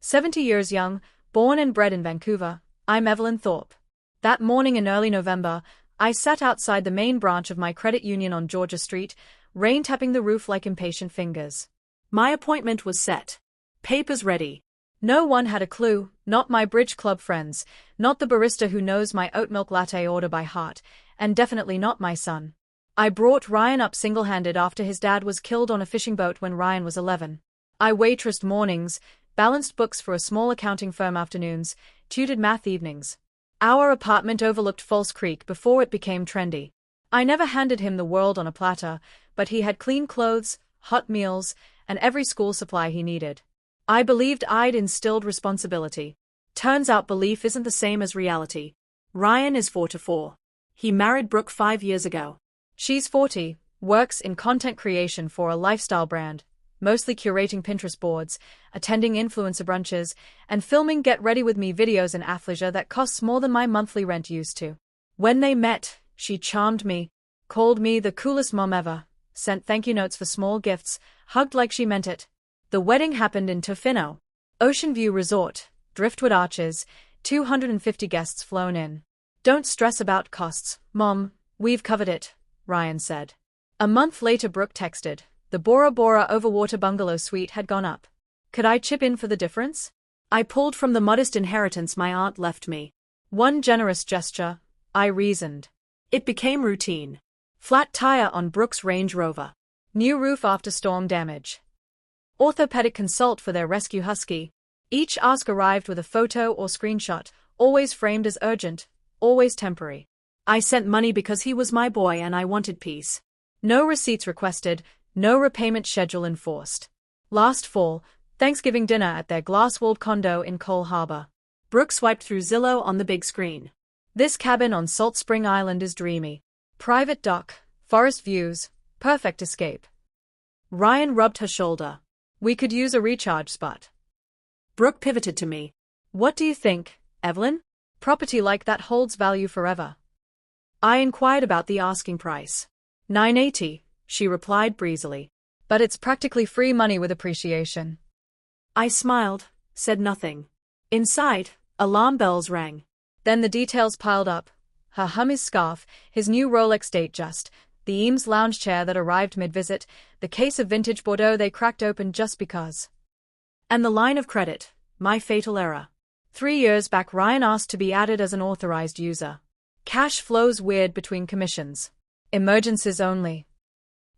70 years young, born and bred in Vancouver, I'm Evelyn Thorpe. That morning in early November, I sat outside the main branch of my credit union on Georgia Street, rain tapping the roof like impatient fingers. My appointment was set. Papers ready. No one had a clue, not my bridge club friends, not the barista who knows my oat milk latte order by heart, and definitely not my son. I brought Ryan up single-handed after his dad was killed on a fishing boat when Ryan was 11. I waitressed mornings, balanced books for a small accounting firm afternoons, tutored math evenings. Our apartment overlooked False Creek before it became trendy. I never handed him the world on a platter, but he had clean clothes, hot meals, and every school supply he needed. I believed I'd instilled responsibility. Turns out belief isn't the same as reality. Ryan is 4'4". He married Brooke 5 years ago. She's 40, works in content creation for a lifestyle brand, mostly curating Pinterest boards, attending influencer brunches, and filming Get Ready With Me videos in athleisure that costs more than my monthly rent used to. When they met, she charmed me, called me the coolest mom ever, sent thank you notes for small gifts, hugged like she meant it. The wedding happened in Tofino. Ocean View Resort, Driftwood Arches, 250 guests flown in. Don't stress about costs, Mom, we've covered it, Ryan said. A month later Brooke texted, the Bora Bora Overwater Bungalow suite had gone up. Could I chip in for the difference? I pulled from the modest inheritance my aunt left me. One generous gesture, I reasoned. It became routine. Flat tire on Brooke's Range Rover. New roof after storm damage. Orthopedic consult for their rescue husky. Each ask arrived with a photo or screenshot, always framed as urgent, always temporary. I sent money because he was my boy and I wanted peace. No receipts requested, no repayment schedule enforced. Last fall, Thanksgiving dinner at their glass-walled condo in Cole Harbor. Brooke swiped through Zillow on the big screen. This cabin on Salt Spring Island is dreamy. Private dock, forest views, perfect escape. Ryan rubbed her shoulder. We could use a recharge spot. Brooke pivoted to me. What do you think, Evelyn? Property like that holds value forever. I inquired about the asking price. $980, she replied breezily. But it's practically free money with appreciation. I smiled, said nothing. Inside, alarm bells rang. Then the details piled up. Her Hermes scarf, his new Rolex Datejust, the Eames lounge chair that arrived mid-visit, the case of vintage Bordeaux they cracked open just because. And the line of credit, my fatal error. 3 years back Ryan asked to be added as an authorized user. Cash flows weird between commissions. Emergencies only.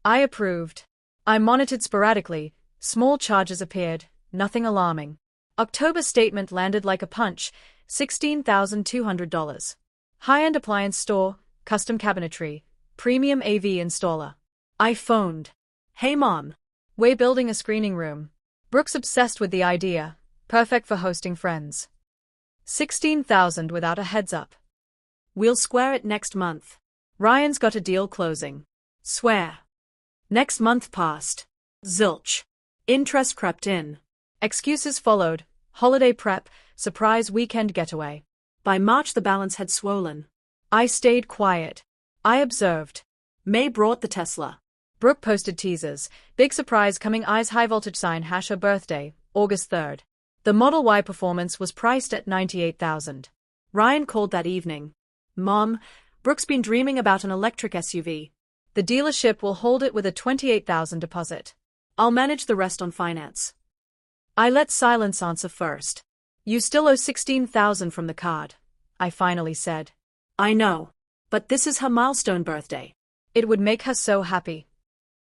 I approved. I monitored sporadically, small charges appeared, nothing alarming. October statement landed like a punch, $16,200. High-end appliance store, custom cabinetry, premium AV installer. I phoned. Hey Mom. We're building a screening room. Brooke's obsessed with the idea, perfect for hosting friends. $16,000 without a heads up. We'll square it next month. Ryan's got a deal closing. Swear. Next month passed. Zilch. Interest crept in. Excuses followed, holiday prep, surprise weekend getaway. By March the balance had swollen. I stayed quiet. I observed. May brought the Tesla. Brooke posted teasers, big surprise coming eyes high voltage sign # her birthday, August 3rd. The Model Y Performance was priced at $98,000. Ryan called that evening. Mom, Brooke's been dreaming about an electric SUV. The dealership will hold it with a $28,000 deposit. I'll manage the rest on finance. I let silence answer first. You still owe $16,000 from the card, I finally said. I know. But this is her milestone birthday. It would make her so happy.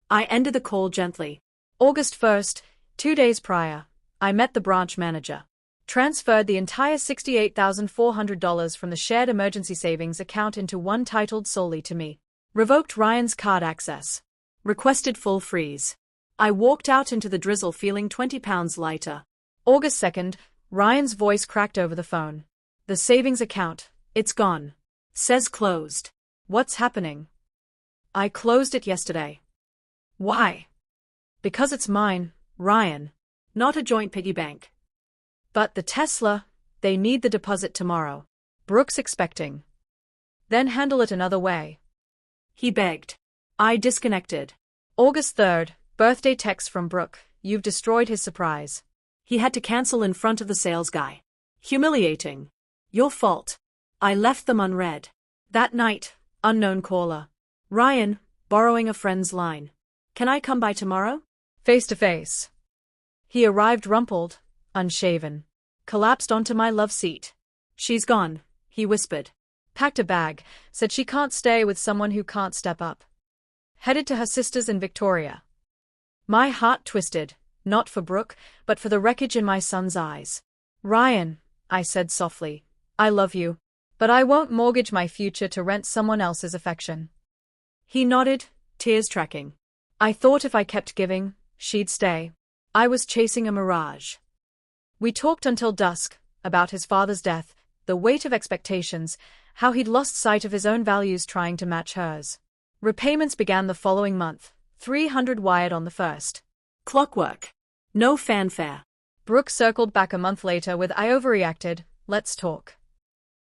I ended the call gently. August 1st, 2 days prior, I met the branch manager. Transferred the entire $68,400 from the shared emergency savings account into one titled solely to me. Revoked Ryan's card access. Requested full freeze. I walked out into the drizzle feeling 20 pounds lighter. August 2nd, Ryan's voice cracked over the phone. The savings account, it's gone. Says closed. What's happening? I closed it yesterday. Why? Because it's mine, Ryan. Not a joint piggy bank. But the Tesla, they need the deposit tomorrow. Brooke's expecting. Then handle it another way. He begged. I disconnected. August 3rd, birthday text from Brooke, you've destroyed his surprise. He had to cancel in front of the sales guy. Humiliating. Your fault. I left them unread. That night, unknown caller. Ryan, borrowing a friend's line. Can I come by tomorrow? Face to face. He arrived rumpled, unshaven. Collapsed onto my love seat. She's gone, he whispered. Packed a bag, said she can't stay with someone who can't step up. Headed to her sister's in Victoria. My heart twisted, not for Brooke, but for the wreckage in my son's eyes. Ryan, I said softly, I love you, but I won't mortgage my future to rent someone else's affection. He nodded, tears tracking. I thought if I kept giving, she'd stay. I was chasing a mirage. We talked until dusk, about his father's death, the weight of expectations, how he'd lost sight of his own values trying to match hers. Repayments began the following month, 300 wired on the first. Clockwork. No fanfare. Brooke circled back a month later with I overreacted, let's talk.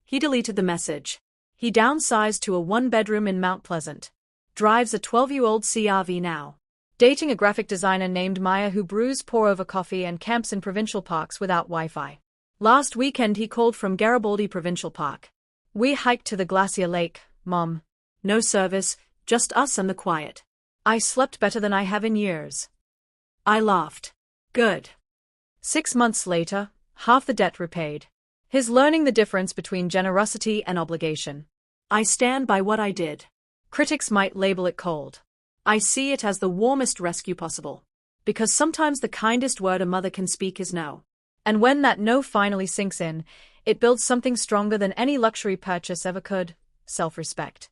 He deleted the message. He downsized to a one-bedroom in Mount Pleasant. Drives a 12-year-old CRV now. Dating a graphic designer named Maya who brews pour-over coffee and camps in provincial parks without Wi-Fi. Last weekend he called from Garibaldi Provincial Park. We hiked to the Glacier Lake, Mom. No service, just us and the quiet. I slept better than I have in years. I laughed. Good. 6 months later, half the debt repaid. His learning the difference between generosity and obligation. I stand by what I did. Critics might label it cold. I see it as the warmest rescue possible. Because sometimes the kindest word a mother can speak is no. And when that no finally sinks in, it builds something stronger than any luxury purchase ever could: self-respect.